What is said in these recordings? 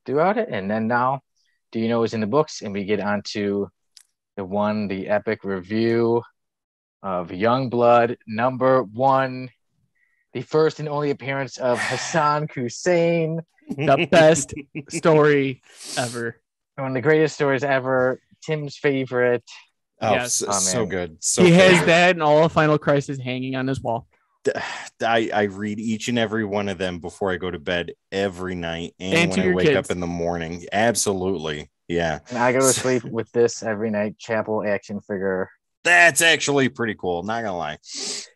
throughout it. And then now, do you know what's in the books? And we get onto the epic review of Youngblood #1, the first and only appearance of Hassan Hussein. The best story ever. One of the greatest stories ever. Tim's favorite. Oh, Yes. so good. So he favorite. has that and all of Final Crisis hanging on his wall. I read each and every one of them before I go to bed every night and when I wake up in the morning. Absolutely. Yeah. And I go to sleep with this every night. Chapel action figure. That's actually pretty cool. Not gonna lie.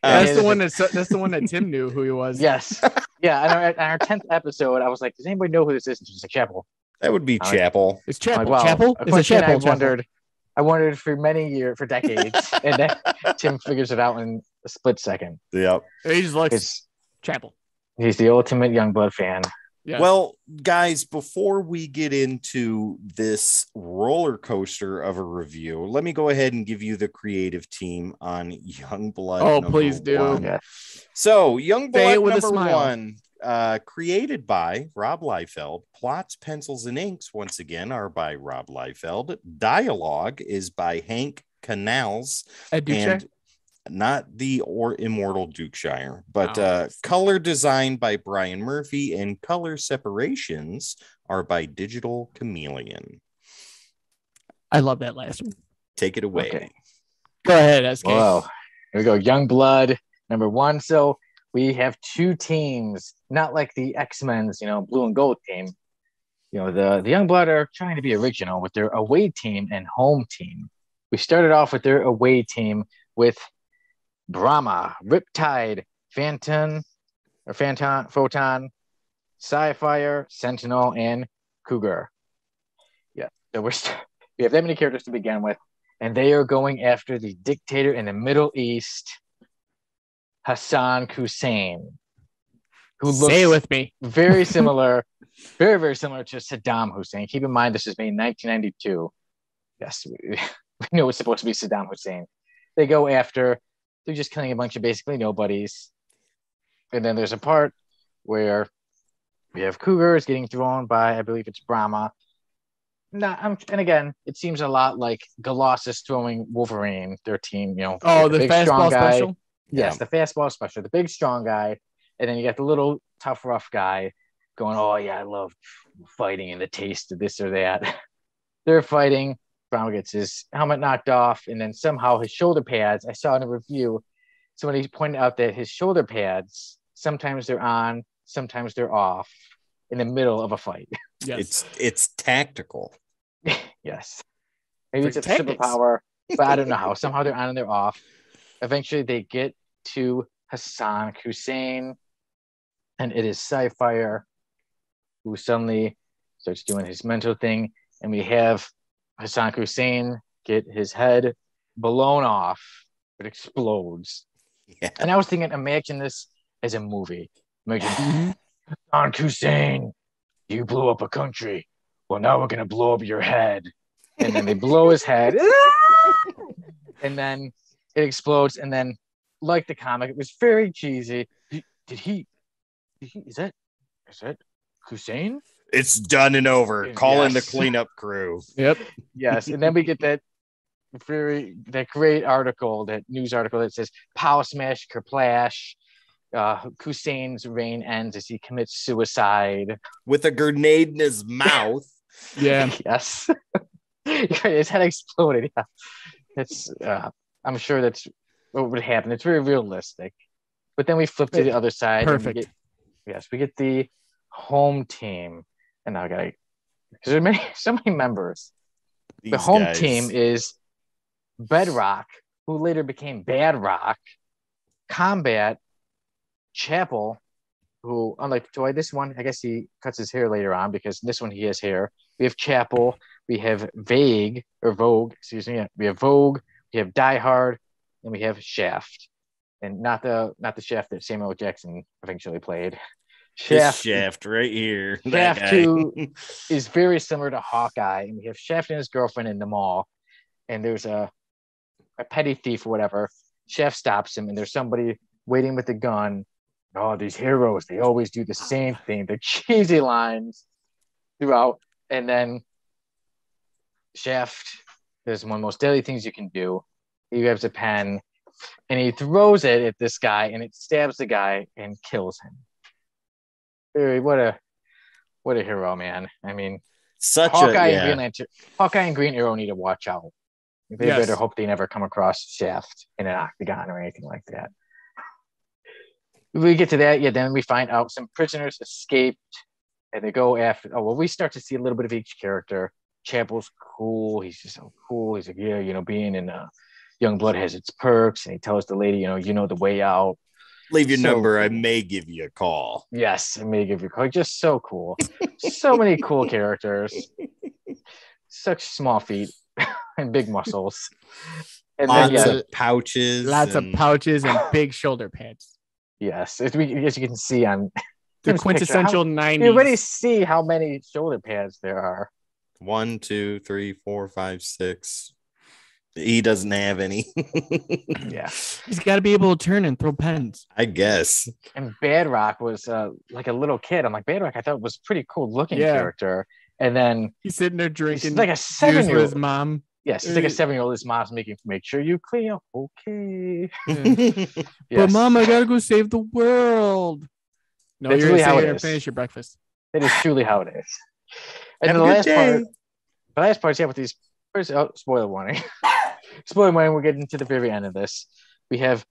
That's the one that Tim knew who he was. Yes. Yeah. On our 10th episode, I was like, "Does anybody know who this is?" And she's like, "Chapel." That would be Chapel. It's Chapel. Like, wow. Chapel? Is it Chapel? I wondered for decades, and then Tim figures it out in a split second. Yep. He just looks Chapel. He's the ultimate Youngblood fan. Yes. Well, guys, before we get into this roller coaster of a review, let me go ahead and give you the creative team on Youngblood. Oh, please do. Yeah. So, Youngblood with #1, created by Rob Liefeld. Plots, pencils, and inks, once again, are by Rob Liefeld. Dialogue is by Hank Canals. And not the immortal Dukeshire, but color design by Brian Murphy, and color separations are by Digital Chameleon. I love that last one. Take it away. Okay. Go ahead, SK. Whoa. Here we go. Youngblood #1. So we have two teams, not like the X-Men's, blue and gold team. The Youngblood are trying to be original with their away team and home team. We started off with their away team with Brahma, Riptide, Photon, Sci-Fire, Sentinel, and Cougar. Yeah, so we have that many characters to begin with, and they are going after the dictator in the Middle East, Hassan Hussein, who looks with me. very similar, very, very similar to Saddam Hussein. Keep in mind, this is made in 1992. Yes, we know it's supposed to be Saddam Hussein. They go after... They're just killing a bunch of basically nobodies. And then there's a part where we have Cougars getting thrown by, I believe it's Brahma. And again, it seems a lot like Colossus throwing Wolverine, their team, Oh, the big, fastball guy. special? Yes, the fastball special, the big strong guy. And then you got the little tough, rough guy going, "Oh, yeah, I love fighting and the taste of this or that." They're fighting. Brown gets his helmet knocked off, and then somehow his shoulder pads, I saw in a review, somebody pointed out that his shoulder pads, sometimes they're on, sometimes they're off in the middle of a fight. Yes. It's tactical. Yes. Maybe it's a superpower, but I don't know how. Somehow they're on and they're off. Eventually they get to Hassan Hussein, and it is Sci-Fire who suddenly starts doing his mental thing, and we have Hassan Hussein get his head blown off. It explodes. Yeah. And I was thinking, imagine this as a movie. Imagine, Hassan Hussein, you blew up a country. Well, now we're going to blow up your head. And then they blow his head. And then it explodes. And then, like the comic, it was very cheesy. Is that Hussein? It's done and over. Call in the cleanup crew. Yep. Yes. And then we get that great article, that news article that says Pow Smash Kerplash. Hussein's reign ends as he commits suicide. With a grenade in his mouth. Yeah. Yes. His head exploded. Yeah. It's I'm sure that's what would happen. It's very realistic. But then we flip to the other side. Perfect. We get the home team. And now, guys, because there are so many members. The home team is Bedrock, who later became Bad Rock, Combat, Chapel, who, unlike this one, I guess he cuts his hair later on because this one he has hair. We have Chapel, we have Vogue, excuse me. We have Vogue, we have Die Hard, and we have Shaft. And not the Shaft that Samuel L. Jackson eventually played. Shaft right here. Shaft 2 is very similar to Hawkeye, and we have Shaft and his girlfriend in the mall, and there's a petty thief or whatever. Shaft stops him, and there's somebody waiting with a gun. Oh, these heroes, they always do the same thing. The cheesy lines. throughout. And then Shaft is one of the most deadly things you can do. He grabs a pen and he throws it at this guy, and it stabs the guy and kills him. What a hero, man. I mean, Hawkeye and Green Arrow need to watch out. They better hope they never come across Shaft in an octagon or anything like that. We get to that, then we find out some prisoners escaped, and they go after. We start to see a little bit of each character. Chapel's cool. He's just so cool. He's like, being in Youngblood has its perks, and he tells the lady, you know the way out. Leave your number. I may give you a call. Yes, I may give you a call. Just so cool. So many cool characters. Such small feet and big muscles. And lots of pouches. Lots of pouches and big shoulder pads. Yes, as you can see on the quintessential 90s. You already see how many shoulder pads there are. 1, 2, 3, 4, 5, 6. He doesn't have any. Yeah, he's got to be able to turn and throw pens, I guess. And Badrock was like a little kid. I'm like, Badrock, I thought was pretty cool looking character. And then he's sitting there drinking like a 7-year-old with his mom. Yes, he's like a 7-year-old. His mom's make sure you clean up. Okay. Yes. But mom, I gotta go save the world. No, that's you're really how it gonna is. Finish your breakfast. It is truly how it is. And Have the a good last day. part is with these. Spoiler warning. Spoiler warning. We're getting to the very end of this. We have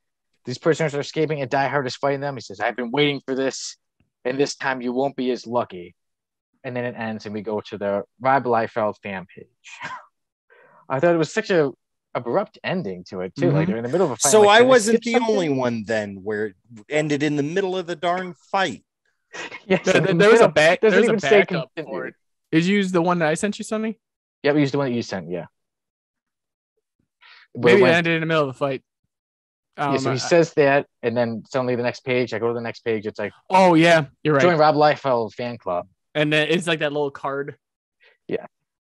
these prisoners are escaping, and Die Hard is fighting them. He says, "I've been waiting for this, and this time you won't be as lucky." And then it ends, and we go to the Rob Liefeld fan page. I thought it was such a abrupt ending to it too. Like they're in the middle of a fight. So like, I wasn't the only one then where it ended in the middle of the darn fight. Yes, there was a backup for it. Did you use the one that I sent you, Sonny? Yeah, we used the one that you sent. Yeah. Maybe it ended in the middle of the fight. So he says that, and then suddenly the next page, I go to the next page. It's like, oh yeah, you're right. Join Rob Liefeld fan club. And then it's like that little card. Yeah.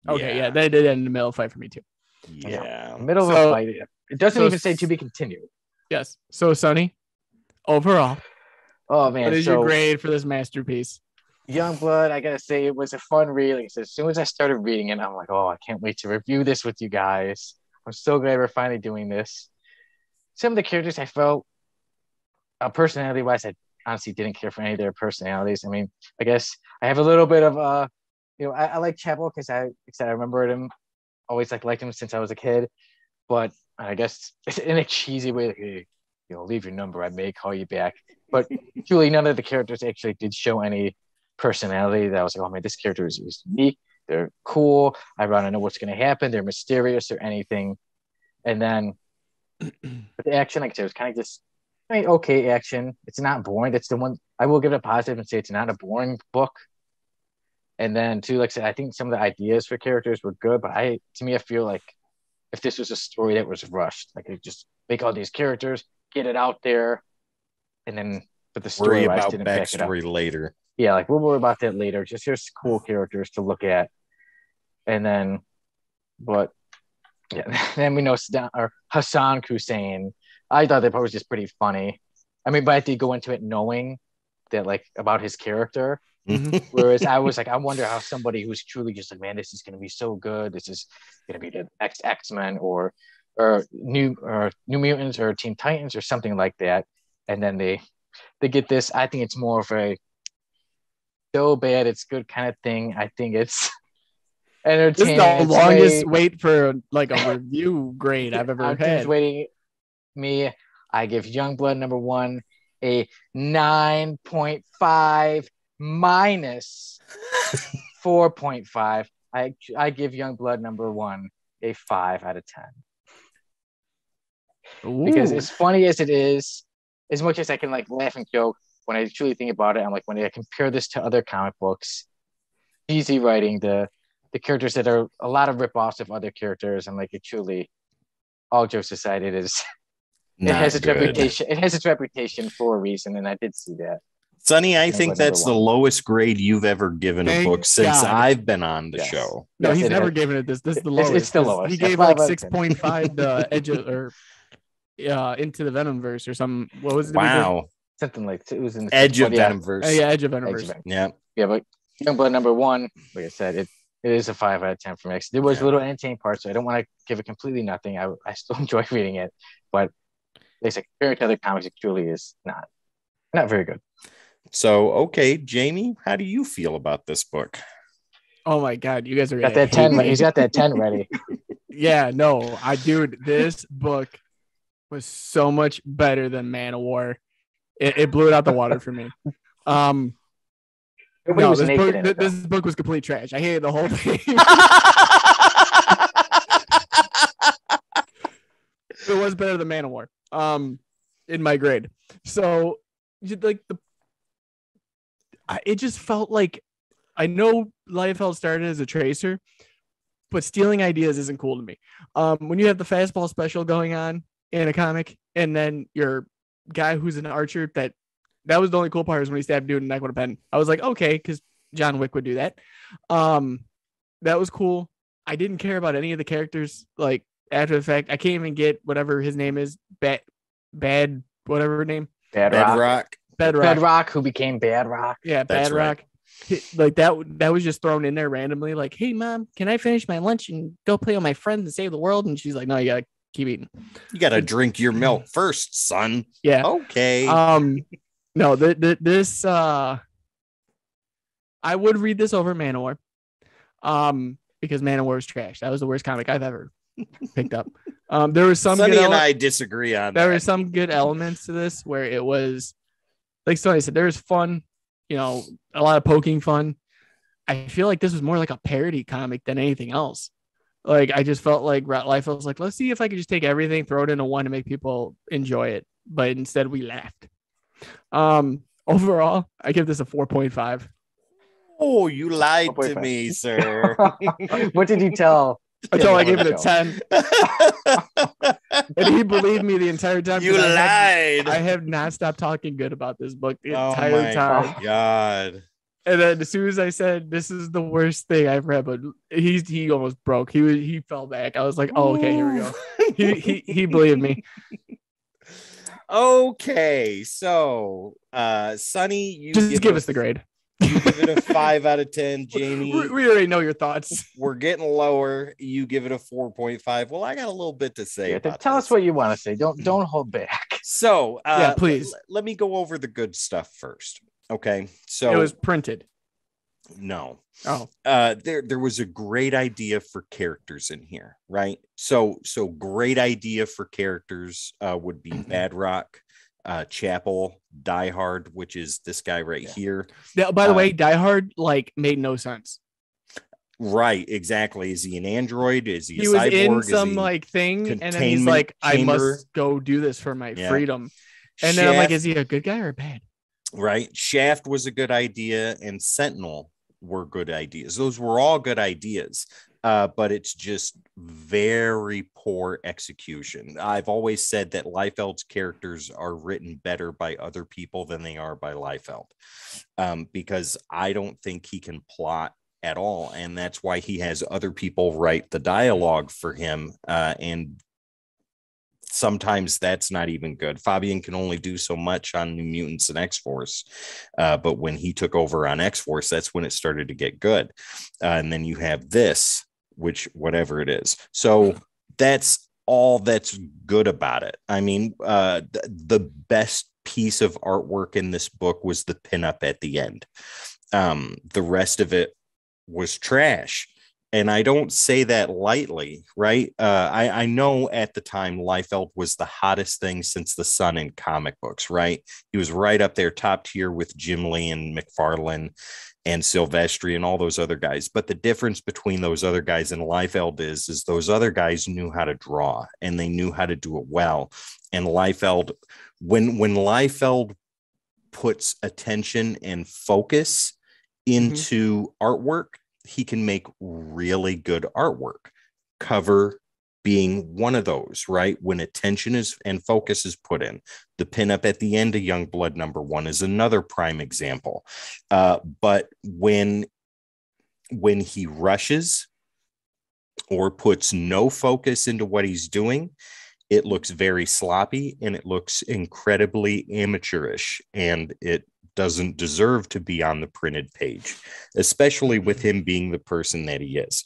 Okay, yeah, that did end in the middle of the fight for me too. Yeah. Middle of a fight. It doesn't even say to be continued. Yes. So, Sonny, overall, oh man, what is your grade for this masterpiece? Youngblood, I gotta say, it was a fun read. Like I said, as soon as I started reading it, I'm like, oh, I can't wait to review this with you guys. I'm so glad we're finally doing this. Some of the characters I felt, personality-wise, I honestly didn't care for any of their personalities. I mean, I guess I have a little bit of I like Chapel because I remembered him, always liked him since I was a kid. But I guess in a cheesy way, like, hey, leave your number, I may call you back. But truly, none of the characters actually did show any personality that I was like, oh man, this character is unique. They're cool. I want to know what's going to happen. They're mysterious or anything. And then with the action, like I said, it was kind of just okay action. It's not boring. That's the one I will give it a positive and say it's not a boring book. And then too, like I said, I think some of the ideas for characters were good, but I feel like if this was a story that was rushed, like it just make all these characters, get it out there, and then but the story about didn't back it up. backstory later. Yeah, like we'll worry about that later. Just here's cool characters to look at, and then, but yeah, then we know Hassan Hussein. I thought that part was just pretty funny. I mean, but I did go into it knowing that like about his character. Whereas I was like, I wonder how somebody who's truly just like, man, this is going to be so good. This is going to be the X-Men or New Mutants or Teen Titans or something like that. And then they get this. I think it's more of a so bad it's good kind of thing. I think it's entertaining. This is the longest wait for like a review grade I've ever had. Waiting. I give Youngblood number 1 a 9.5 minus 4.5. I give Youngblood number 1 a 5 out of 10. Ooh. Because as funny as it is, as much as I can like laugh and joke, when I truly think about it, I'm like, when I compare this to other comic books, easy writing, the characters that are a lot of rip-offs of other characters, I'm like, it truly, all jokes aside, it has its reputation. It has its reputation for a reason, and I did see that. Sonny, I think that's the lowest grade you've ever given a book since I've been on the show. No, he's never given it this. This is the lowest. It's the lowest. He gave like 6.5 to Edge or Into the Venomverse or something. What was it? Wow. Something like it was in the Edge of Venomverse. Yeah, Edge of Venomverse. Yeah, but Youngblood #1, like I said, it is a 5 out of 10 for me. There was little entertaining parts, so I don't want to give it completely nothing. I still enjoy reading it, but like compared to other comics, it truly is not very good. So, okay, Jamie, how do you feel about this book? Oh my God, you guys are got that 10. He's got that 10 ready. Yeah, no, dude, this book was so much better than Man of War. It blew it out the water for me. This book was complete trash. I hated the whole thing. It was better than Man of War. In my grade. So, like it just felt like, I know Liefeld started as a tracer, but stealing ideas isn't cool to me. When you have the fastball special going on in a comic, and then your guy who's an archer, that was the only cool part, is when he stabbed dude in the neck with a pen. I was like, okay, because John Wick would do that. That was cool. I didn't care about any of the characters. Like, after the fact, I can't even get whatever his name is. Bad whatever her name. Bedrock. Bedrock, who became Bad Rock. Yeah, Bad Rock. Right. Like that was just thrown in there randomly. Like, hey mom, can I finish my lunch and go play with my friends and save the world? And she's like, no, you gotta keep eating. You gotta drink your milk first, son. Yeah. Okay. No, this I would read this over Man of War. Because Man of War is trash. That was the worst comic I've ever picked up. There was some Sonny and I disagree on there were some good elements to this where it was, like Sonny said, there was fun, a lot of poking fun. I feel like this was more like a parody comic than anything else. Like, I just felt like Liefeld was like, let's see if I could just take everything, throw it into one, and make people enjoy it. But instead, we laughed. Overall, I give this a 4.5. Oh, you lied to me, sir. What did you tell? Until I gave it a 10. And he believed me the entire time. You lied. I have not stopped talking good about this book the entire time. Oh, God. And then as soon as I said, this is the worst thing I've read, but he almost broke. He fell back. I was like, oh, okay, here we go. He believed me. Okay, so Sonny, you just give us the grade. You give it a 5 out of 10, Jamie. We already know your thoughts. We're getting lower. You give it a 4.5. Well, I got a little bit to say. Tell us what you want to say. Don't hold back. So, please. Let me go over the good stuff first. Okay, so it was printed. No. Oh. There was a great idea for characters in here, right? So great idea for characters would be Bad Rock, Chapel, Die Hard, which is this guy right here. Now, by the way, Die Hard made no sense. Right, exactly. Is he an android? Is he a cyborg? Was in some thing, and then he's like, chamber? I must go do this for my freedom. And then I'm like, is he a good guy or bad? Right. Shaft was a good idea, and Sentinel were good ideas. Those were all good ideas. But it's just very poor execution. I've always said that Liefeld's characters are written better by other people than they are by Liefeld, because I don't think he can plot at all. And that's why he has other people write the dialogue for him. And sometimes that's not even good. Fabian can only do so much on New Mutants and X-Force. But when he took over on X-Force, that's when it started to get good. And then you have this, which whatever it is. So that's all that's good about it. I mean, the best piece of artwork in this book was the pinup at the end. The rest of it was trash. And I don't say that lightly, right? I know at the time Liefeld was the hottest thing since the sun in comic books, right? He was right up there, top tier with Jim Lee and McFarlane and Silvestri and all those other guys. But the difference between those other guys and Liefeld is those other guys knew how to draw, and they knew how to do it well. And Liefeld, when Liefeld puts attention and focus into artwork, he can make really good artwork. Cover being one of those, right? When attention is and focus is put in. The pinup at the end of Youngblood #1 is another prime example. But when he rushes or puts no focus into what he's doing, it looks very sloppy and it looks incredibly amateurish, and it doesn't deserve to be on the printed page, especially with him being the person that he is.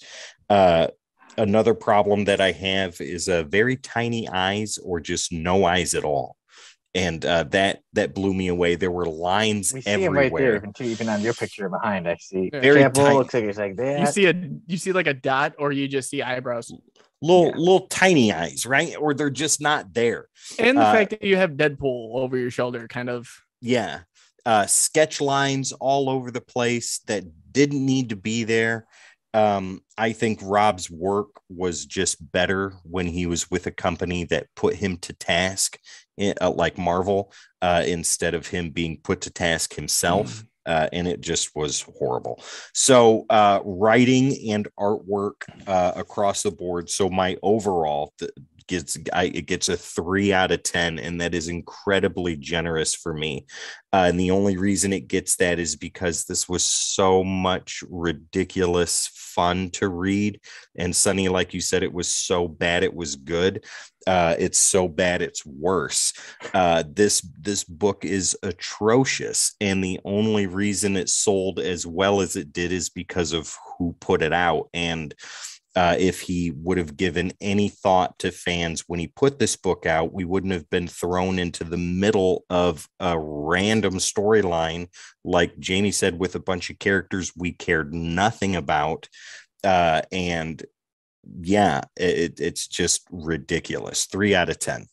Another problem that I have is very tiny eyes or just no eyes at all. And that blew me away. There were lines we see everywhere. him right there, even on your picture behind. I see very tiny. Looks like it's like that. You see like a dot, or you just see eyebrows. Little tiny eyes, right? Or they're just not there. And the fact that you have Deadpool over your shoulder, kind of. Yeah. Sketch lines all over the place that didn't need to be there. I think Rob's work was just better when he was with a company that put him to task, like Marvel, instead of him being put to task himself. And it just was horrible. So writing and artwork across the board. So my overall it gets a 3 out of 10, and that is incredibly generous for me. And the only reason it gets that is because this was so much ridiculous fun to read. And Sonny, like you said, it was so bad it was good. It's so bad it's worse. This book is atrocious, and the only reason it sold as well as it did is because of who put it out. And if he would have given any thought to fans when he put this book out, we wouldn't have been thrown into the middle of a random storyline, like Jamie said, with a bunch of characters we cared nothing about. And yeah, it's just ridiculous. 3 out of 10.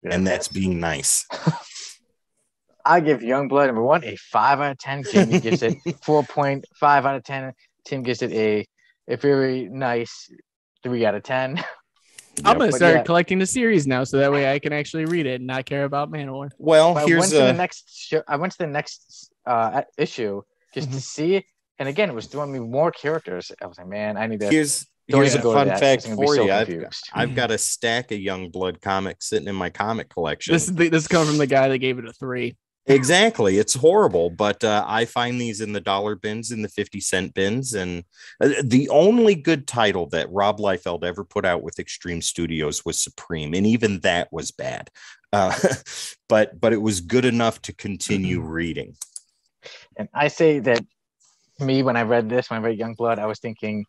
Yeah. And that's being nice. I give Youngblood number 1 a 5 out of 10. Jamie gives it 4.5 out of 10. Tim gives it a very nice 3 out of 10. I'm going to start collecting the series now, so that way I can actually read it and not care about Manowar. Well, I went to the next issue just to see, and again, it was throwing me more characters. I was like, man, I need to. Here's a fun fact for you. I've got a stack of Youngblood comics sitting in my comic collection. This comes from the guy that gave it a 3. Exactly. It's horrible, but I find these in the dollar bins, in the 50-cent bins. And the only good title that Rob Liefeld ever put out with Extreme Studios was Supreme, and even that was bad. But it was good enough to continue reading. And I say that when I read Youngblood, I was thinking,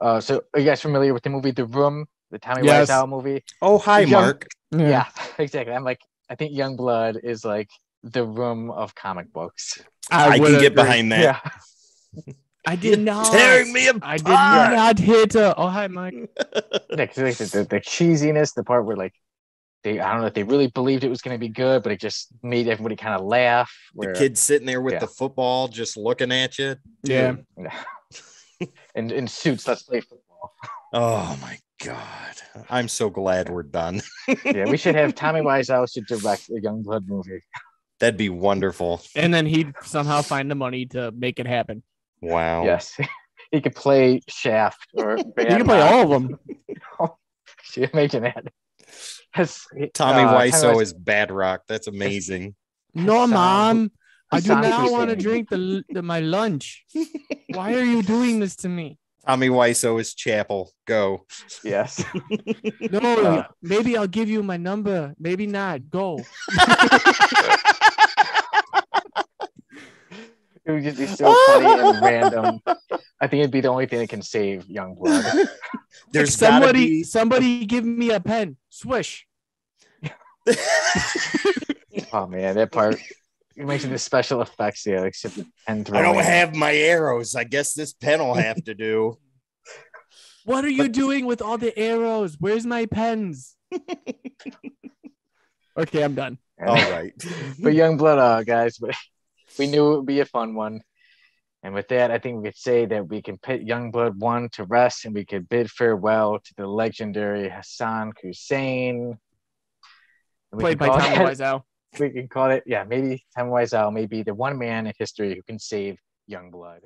so are you guys familiar with the movie The Room, the Tommy Wiseau movie? Oh, hi, Mark. Yeah, exactly. I'm like, I think Youngblood is like the Room of comic books. I can get behind that. Yeah. I did not. Tearing me apart. I did not hit. Oh, hi, Mike. The cheesiness, the part where like I don't know if they really believed it was going to be good, but it just made everybody kind of laugh. The kid sitting there with the football, just looking at you. Yeah. And in suits, let's play football. Oh my God. I'm so glad we're done. Yeah, we should have Tommy Wiseau to direct a Youngblood movie. That'd be wonderful. And then he'd somehow find the money to make it happen. Wow. Yes. He could play Shaft or he could play all of them. Imagine that. Tommy Wiseau is Bad Rock. That's amazing. No, Mom. I do not want to drink my lunch. Why are you doing this to me? Tommy Wiseau is Chapel. Go. Yes. No, maybe I'll give you my number. Maybe not. Go. It would just be so funny and random. I think it'd be the only thing that can save Youngblood. There's somebody give me a pen. Swish. Oh man, that part. You mentioned the special effects, except the pen throwing. I don't have my arrows. I guess this pen will have to do. What are you doing with all the arrows? Where's my pens? Okay, I'm done. All right. But Youngblood, guys, we knew it would be a fun one. And with that, I think we could say that we can put Youngblood 1 to rest, and we could bid farewell to the legendary Hassan Hussein. Played by Tommy Wiseau. We can call it, maybe Tommy Wiseau may be the one man in history who can save Youngblood.